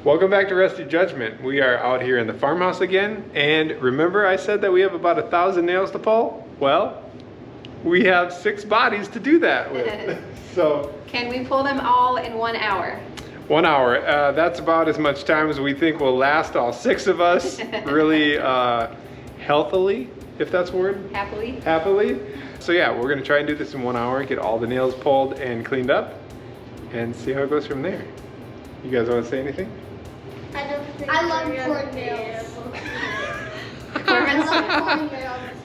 Welcome back to Rusty Judgment. We are out here in the farmhouse again, and remember I said that we have about 1,000 nails to pull? Well, we have 6 bodies to do that with. So, can we pull them all in 1 hour? 1 hour. That's about as much time as we think will last all 6 of us really healthily, if that's a word. Happily. So yeah, we're gonna try and do this in 1 hour, get all the nails pulled and cleaned up, and see how it goes from there. You guys want to say anything? I love corn nails.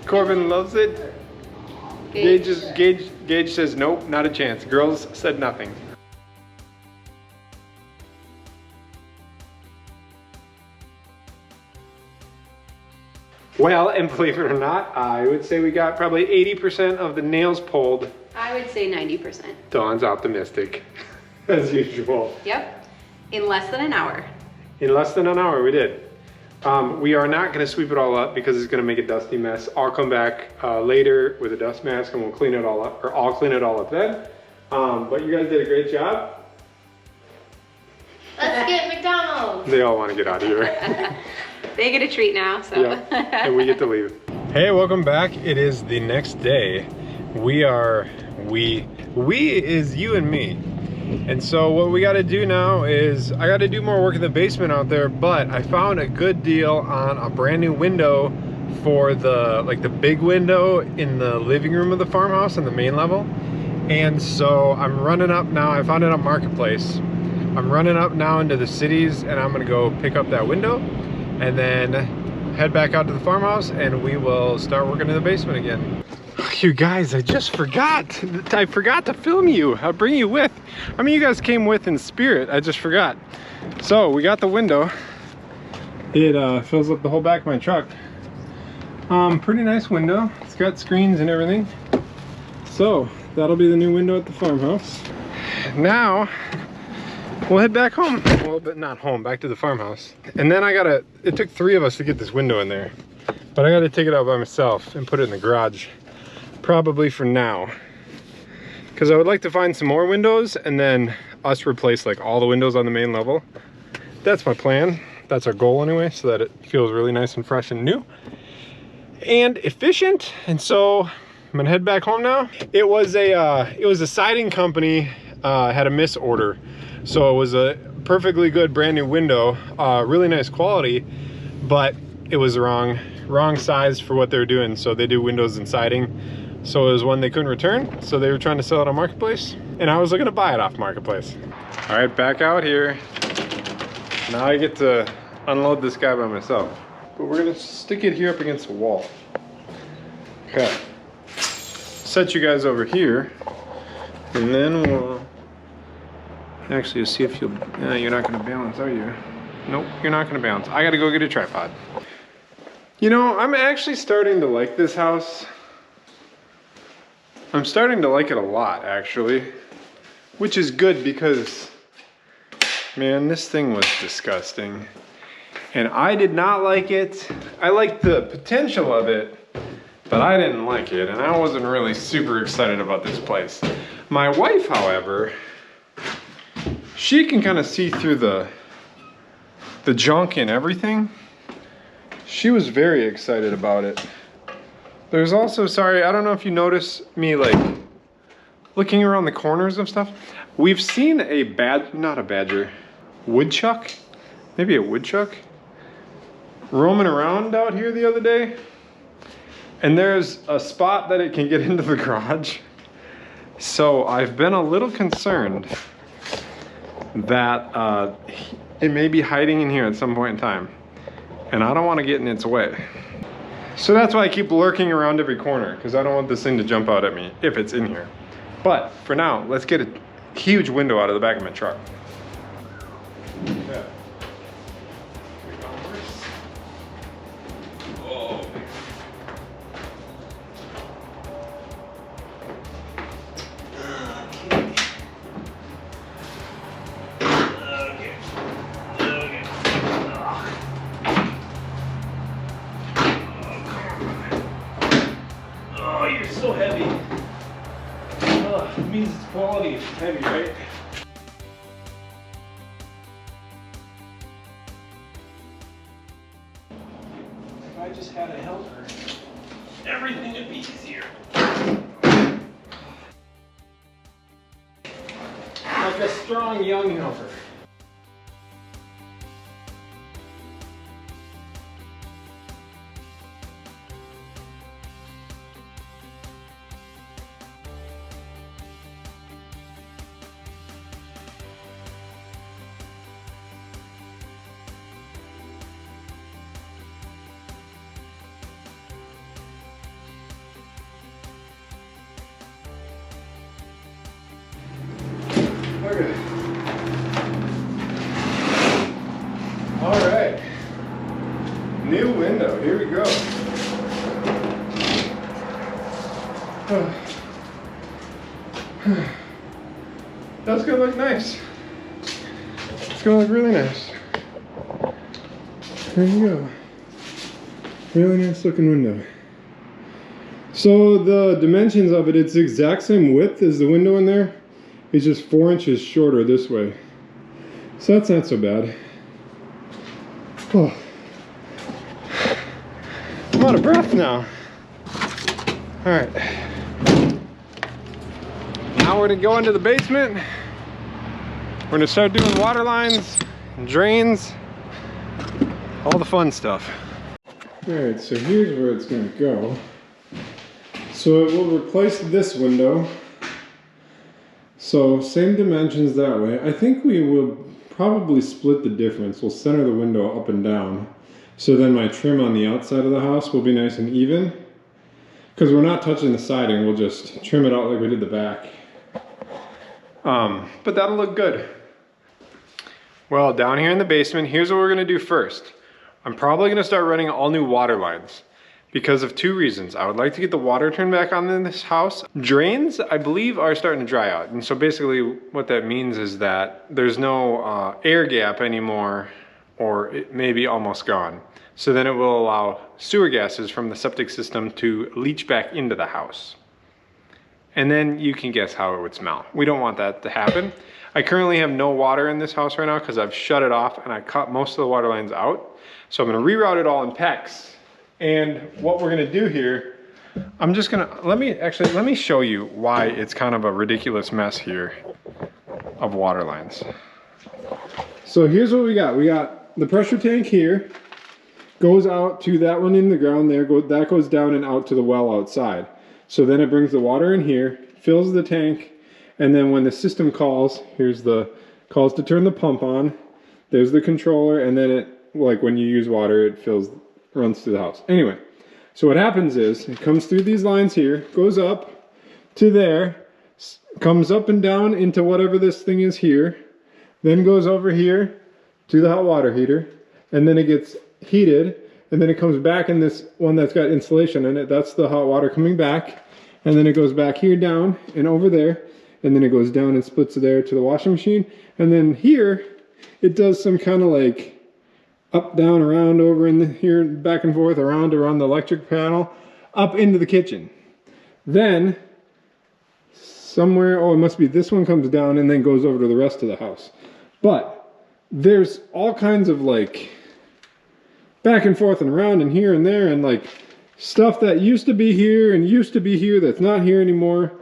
Corbin loves it. Gage says nope, not a chance. Girls said nothing. Well, and believe it or not, I would say we got probably 80% of the nails pulled. I would say 90%. Dawn's optimistic, as usual. Yep, in less than an hour. In less than an hour, we did. We are not gonna sweep it all up because it's gonna make a dusty mess. I'll come back later with a dust mask and we'll clean it all up, or I'll clean it all up then. But you guys did a great job. Let's get McDonald's. They all wanna get out of here. They get a treat now, so. Yeah, and we get to leave. Hey, welcome back. It is the next day. We is you and me. And so what we gotta do now is, I gotta do more work in the basement out there, but I found a good deal on a brand new window for the big window in the living room of the farmhouse on the main level. And so I'm running up now, I found it on Marketplace. I'm running up now into the cities and I'm gonna go pick up that window and then head back out to the farmhouse and we will start working in the basement again. You guys, I just forgot. I forgot to film you. I'll bring you with. I mean, you guys came with in spirit. I just forgot. So we got the window. It fills up the whole back of my truck. Pretty nice window. It's got screens and everything. So that'll be the new window at the farmhouse. Now we'll head back home. Well, but not home, back to the farmhouse. And then it took 3 of us to get this window in there, but I gotta take it out by myself and put it in the garage. Probably for now, because I would like to find some more windows and then us replace like all the windows on the main level. That's my plan. That's our goal anyway, so that it feels really nice and fresh and new and efficient. And so I'm gonna head back home now. It was a siding company had a misorder, so it was a perfectly good brand new window, really nice quality, but it was the wrong size for what they were doing. So they do windows and siding. So it was one they couldn't return, so they were trying to sell it on Marketplace, and I was looking to buy it off Marketplace. All right, back out here. Now I get to unload this guy by myself, but we're gonna stick it here up against the wall. Okay, set you guys over here, and then we'll actually see if you'll, you're not gonna balance, are you? Nope, you're not gonna balance. I gotta go get a tripod. You know, I'm actually starting to like this house. I'm starting to like it a lot, actually, which is good because, man, this thing was disgusting. And I did not like it. I liked the potential of it, but I didn't like it. And I wasn't really super excited about this place. My wife, however, she can kind of see through the junk and everything. She was very excited about it. There's also, sorry, I don't know if you notice me like looking around the corners of stuff. We've seen not a badger, woodchuck, maybe a woodchuck, roaming around out here the other day. And there's a spot that it can get into the garage. So I've been a little concerned that it may be hiding in here at some point in time. And I don't want to get in its way. So that's why I keep lurking around every corner, because I don't want this thing to jump out at me if it's in here. But for now, let's get a huge window out of the back of my truck. Yeah. Oh. So heavy. It means it's quality heavy, right? I just had a helper, everything would be easier. Like a strong young helper. Okay. All right. New window. Here we go. That's gonna look nice. It's gonna look really nice. There you go. Really nice looking window. So the dimensions of it, it's the exact same width as the window in there. It's just 4 inches shorter this way. So that's not so bad. Oh. I'm out of breath now. All right. Now we're gonna go into the basement. We're gonna start doing water lines, drains, all the fun stuff. All right, so here's where it's gonna go. So it will replace this window. So same dimensions that way. I think we will probably split the difference. We'll center the window up and down. So then my trim on the outside of the house will be nice and even. Because we're not touching the siding, we'll just trim it out like we did the back. But that'll look good. Well, down here in the basement, here's what we're gonna do first. I'm probably gonna start running all new water lines. Because of 2 reasons. I would like to get the water turned back on in this house. Drains, I believe, are starting to dry out. And so basically what that means is that there's no air gap anymore, or it may be almost gone. So then it will allow sewer gases from the septic system to leach back into the house. And then you can guess how it would smell. We don't want that to happen. I currently have no water in this house right now because I've shut it off and I cut most of the water lines out. So I'm gonna reroute it all in PEX. And what we're gonna do here, I'm just gonna, let me show you why it's kind of a ridiculous mess here of water lines. So here's what we got. We got the pressure tank here, goes out to that one in the ground there, that goes down and out to the well outside. So then it brings the water in here, fills the tank, and then when the system calls, here's the calls to turn the pump on, there's the controller, and then it, like when you use water, it runs through the house. Anyway, so what happens is it comes through these lines here, goes up to there, comes up and down into whatever this thing is here, then goes over here to the hot water heater, and then it gets heated, and then it comes back in this one that's got insulation in it. That's the hot water coming back, and then it goes back here down and over there, and then it goes down and splits there to the washing machine, and then here it does some kind of like up, down, around, over in the, here, back and forth, around the electric panel, up into the kitchen. Then, somewhere, oh, it must be this one comes down and then goes over to the rest of the house. But, there's all kinds of like, back and forth and around and here and there, and like, stuff that used to be here and used to be here that's not here anymore.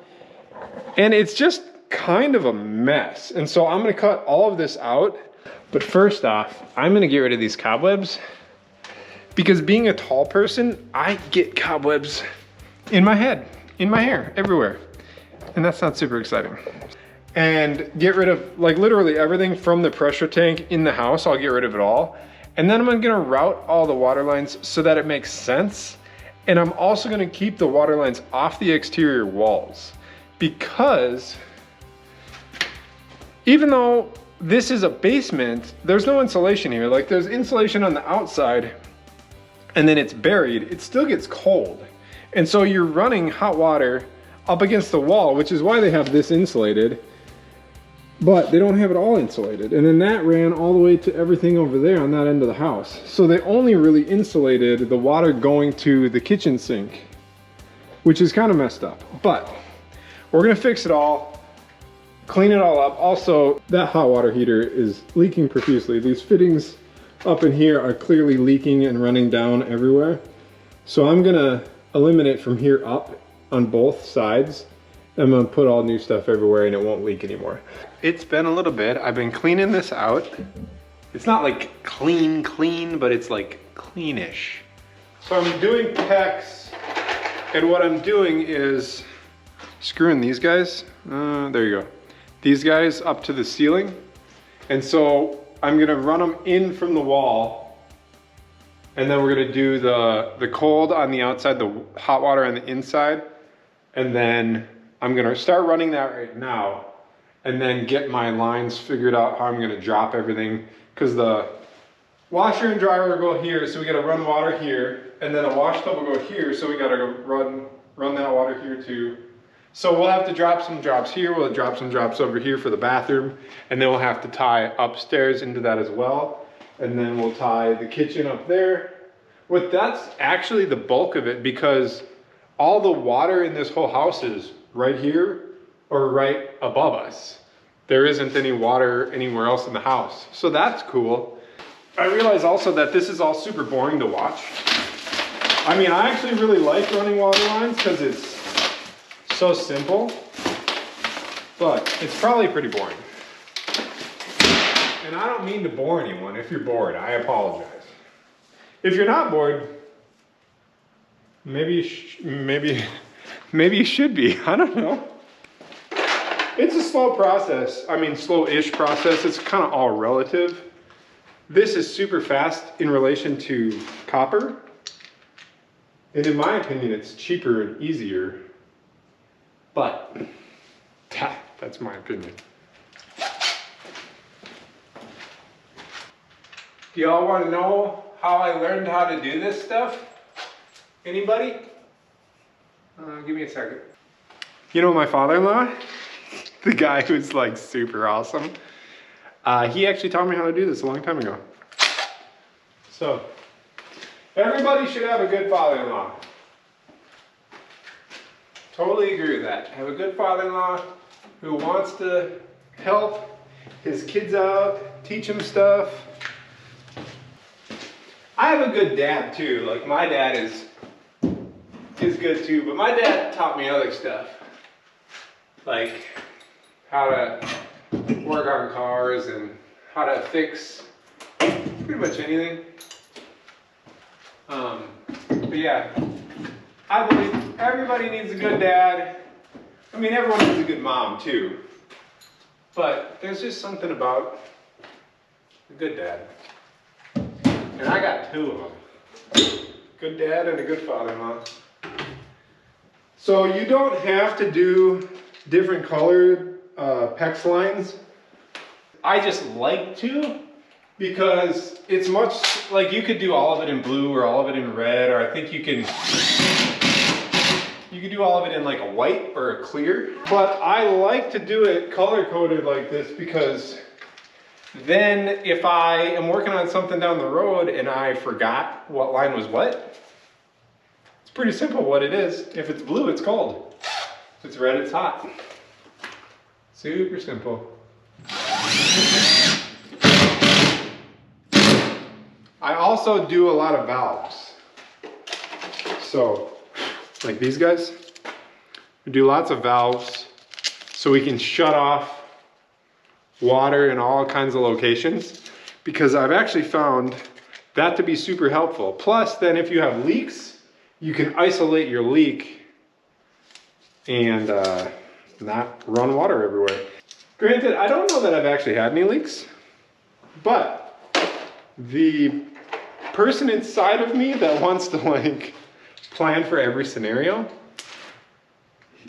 And it's just kind of a mess. And so I'm gonna cut all of this out. But first off, I'm gonna get rid of these cobwebs because being a tall person, I get cobwebs in my head, in my hair, everywhere. And that's not super exciting. And get rid of like literally everything from the pressure tank in the house, I'll get rid of it all. And then I'm gonna route all the water lines so that it makes sense. And I'm also gonna keep the water lines off the exterior walls because even though this is a basement, there's no insulation here. Like there's insulation on the outside and then it's buried, it still gets cold. And so you're running hot water up against the wall, which is why they have this insulated, but they don't have it all insulated. And then that ran all the way to everything over there on that end of the house. So they only really insulated the water going to the kitchen sink, which is kind of messed up. But we're gonna fix it all, clean it all up. Also, that hot water heater is leaking profusely. These fittings up in here are clearly leaking and running down everywhere. So I'm gonna eliminate from here up on both sides. I'm gonna put all new stuff everywhere and it won't leak anymore. It's been a little bit. I've been cleaning this out. It's not like clean, but it's like cleanish. So I'm doing pecs, and what I'm doing is screwing these guys, there you go. These guys up to the ceiling. And so I'm gonna run them in from the wall, and then we're gonna do the cold on the outside, the hot water on the inside. And then I'm gonna start running that right now, and then get my lines figured out how I'm gonna drop everything, because the washer and dryer will go here, so we gotta run water here, and then a wash tub will go here, so we gotta go run that water here too. So we'll have to drop some drops here, we'll drop some drops over here for the bathroom, and then we'll have to tie upstairs into that as well. And then we'll tie the kitchen up there. That's actually the bulk of it, because all the water in this whole house is right here or right above us. There isn't any water anywhere else in the house. So that's cool. I realize also that this is all super boring to watch. I mean, I actually really like running water lines because it's so simple, but it's probably pretty boring. And I don't mean to bore anyone. If you're bored, I apologize. If you're not bored, maybe you should be. I don't know. It's a slow process. I mean, slow-ish process. It's kind of all relative. This is super fast in relation to copper. And in my opinion, it's cheaper and easier. But that's my opinion. Do y'all want to know how I learned how to do this stuff? Anybody? Give me a second. You know my father-in-law? The guy who's like super awesome. He actually taught me how to do this a long time ago. So, everybody should have a good father-in-law. Totally agree with that. Have a good father-in-law who wants to help his kids out, teach them stuff. I have a good dad too. Like my dad is good too, but my dad taught me other stuff. Like how to work on cars and how to fix pretty much anything. But yeah, I believe everybody needs a good dad. I mean, everyone needs a good mom too. But there's just something about a good dad. And I got two of them. Good dad and a good father-in-law. So you don't have to do different colored PEX lines. I just like to, because it's much, like you could do all of it in blue or all of it in red, or I think you can do all of it in like a white or a clear. But I like to do it color-coded like this, because then if I am working on something down the road and I forgot what line was what, it's pretty simple what it is. If it's blue, it's cold. If it's red, it's hot. Super simple. I also do a lot of valves. So, like these guys, we do lots of valves so we can shut off water in all kinds of locations, because I've actually found that to be super helpful. Plus, then if you have leaks, you can isolate your leak and not run water everywhere. Granted, I don't know that I've actually had any leaks, but the person inside of me that wants to like plan for every scenario,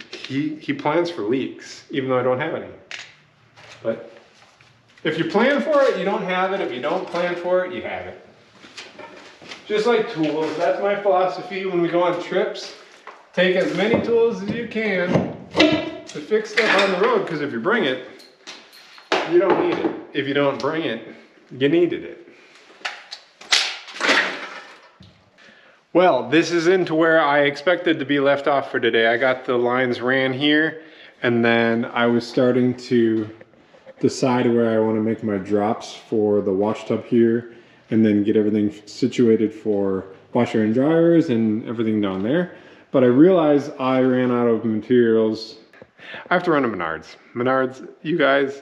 he plans for leaks, even though I don't have any. But if you plan for it, you don't have it. If you don't plan for it, you have it. Just like tools, that's my philosophy when we go on trips. Take as many tools as you can to fix stuff on the road, because if you bring it, you don't need it. If you don't bring it, you needed it. Well, this is into where I expected to be left off for today. I got the lines ran here, and then I was starting to decide where I want to make my drops for the wash tub here, and then get everything situated for washer and dryers and everything down there. But I realized I ran out of materials. I have to run to Menards. Menards, you guys,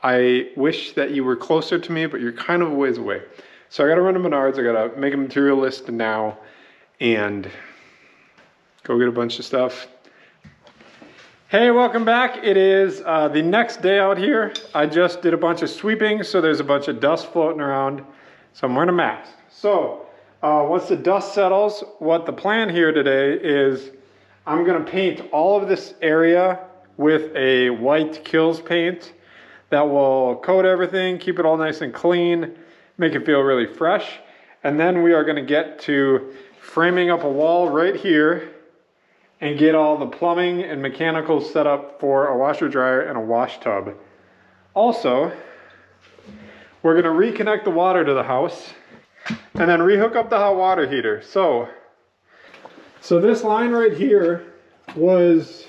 I wish that you were closer to me, but you're kind of a ways away. So I gotta run to Menards, I gotta make a material list now and go get a bunch of stuff. Hey, welcome back. It is the next day out here. I just did a bunch of sweeping, so there's a bunch of dust floating around. So I'm wearing a mask. So once the dust settles, what the plan here today is I'm gonna paint all of this area with a white Kills paint that will coat everything, keep it all nice and clean, make it feel really fresh. And then we are gonna get to framing up a wall right here and get all the plumbing and mechanicals set up for a washer dryer and a wash tub. Also, we're gonna reconnect the water to the house and then rehook up the hot water heater. So this line right here was,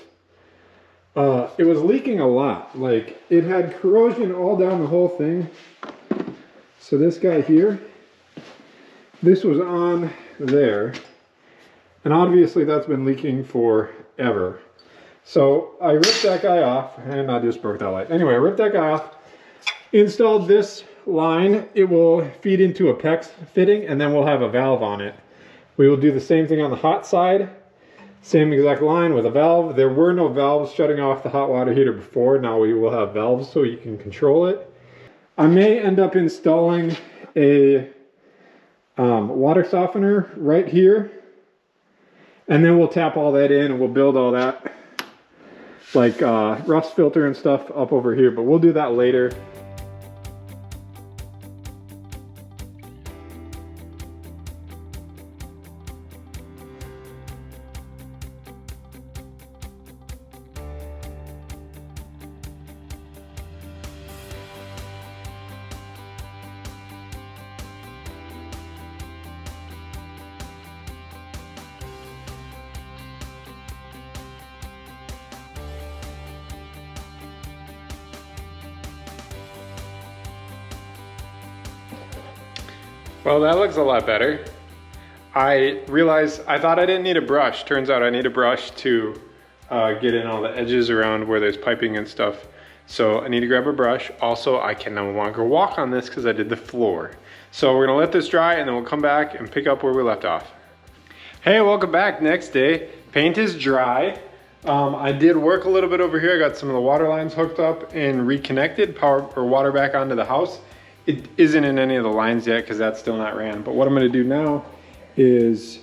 it was leaking a lot. Like, it had corrosion all down the whole thing. So this guy here, this was on there. And obviously that's been leaking forever. So I ripped that guy off, and I just broke that light. Anyway, I ripped that guy off, installed this line. It will feed into a PEX fitting, and then we'll have a valve on it. We will do the same thing on the hot side. Same exact line with a valve. There were no valves shutting off the hot water heater before. Now we will have valves so you can control it. I may end up installing a water softener right here. And then we'll tap all that in and we'll build all that like rust filter and stuff up over here, but we'll do that later. Well, that looks a lot better. I realized I thought I didn't need a brush. Turns out I need a brush to get in all the edges around where there's piping and stuff. So I need to grab a brush. Also, I can no longer walk on this because I did the floor. So we're gonna let this dry and then we'll come back and pick up where we left off. Hey, welcome back. Next day. Paint is dry. I did work a little bit over here. I got some of the water lines hooked up and reconnected, power or water back onto the house. It isn't in any of the lines yet because that's still not ran. But what I'm gonna do now is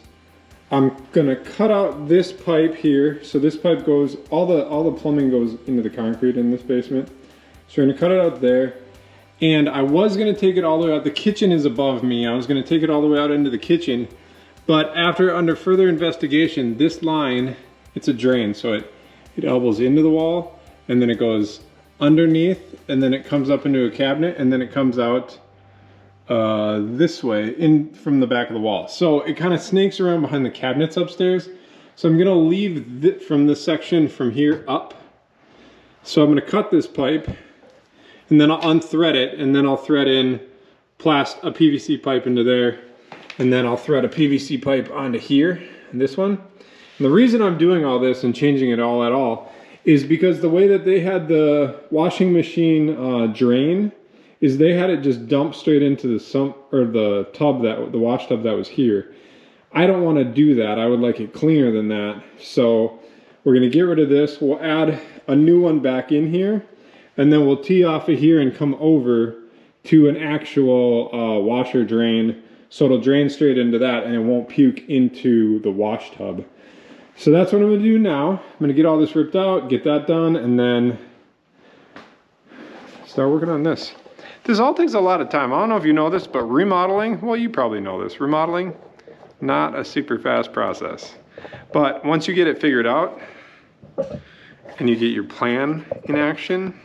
I'm gonna cut out this pipe here. So this pipe goes, all the plumbing goes into the concrete in this basement. So we're gonna cut it out there. And I was gonna take it all the way out. The kitchen is above me. I was gonna take it all the way out into the kitchen. But under further investigation, this line, it's a drain. So it elbows into the wall and then it goes underneath, and then it comes up into a cabinet, and then it comes out this way in from the back of the wall. So it kind of snakes around behind the cabinets upstairs. So I'm gonna leave from this section from here up. So I'm gonna cut this pipe, and then I'll unthread it, and then I'll thread in a PVC pipe into there, and then I'll thread a PVC pipe onto here, this one. And the reason I'm doing all this and changing it all at all is because the way that they had the washing machine drain is they had it just dump straight into the sump or the tub, the wash tub that was here. I don't want to do that. I would like it cleaner than that. So we're going to get rid of this. We'll add a new one back in here, and then we'll tee off of here and come over to an actual washer drain. So it'll drain straight into that and it won't puke into the wash tub. So that's what I'm gonna do now. I'm gonna get all this ripped out, get that done, and then start working on this. This all takes a lot of time. I don't know if you know this, but remodeling, well, you probably know this. Remodeling, not a super fast process. But once you get it figured out and you get your plan in action,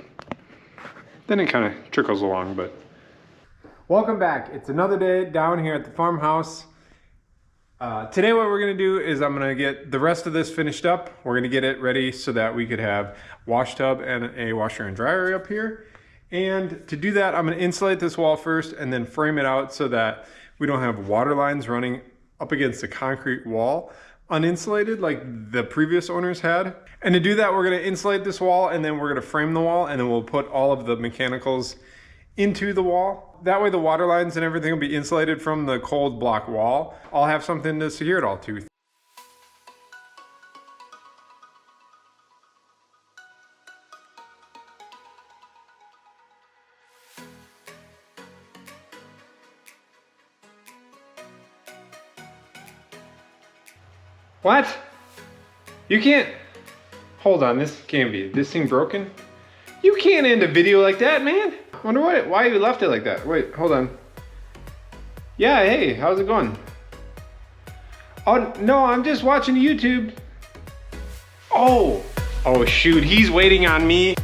then it kind of trickles along. But welcome back. It's another day down here at the farmhouse. Today what we're gonna do is I'm gonna get the rest of this finished up. We're gonna get it ready so that we could have wash tub and a washer and dryer up here. And to do that, I'm gonna insulate this wall first and then frame it out so that we don't have water lines running up against a concrete wall, uninsulated like the previous owners had. And to do that, we're gonna insulate this wall and then we're gonna frame the wall and then we'll put all of the mechanicals into the wall. That way the water lines and everything will be insulated from the cold block wall. I'll have something to secure it all to. What? You can't, hold on, this can't be, this thing broken? You can't end a video like that, man. Wonder why you left it like that. Wait, hold on. Yeah, hey, how's it going? Oh, no, I'm just watching YouTube. Oh shoot, he's waiting on me.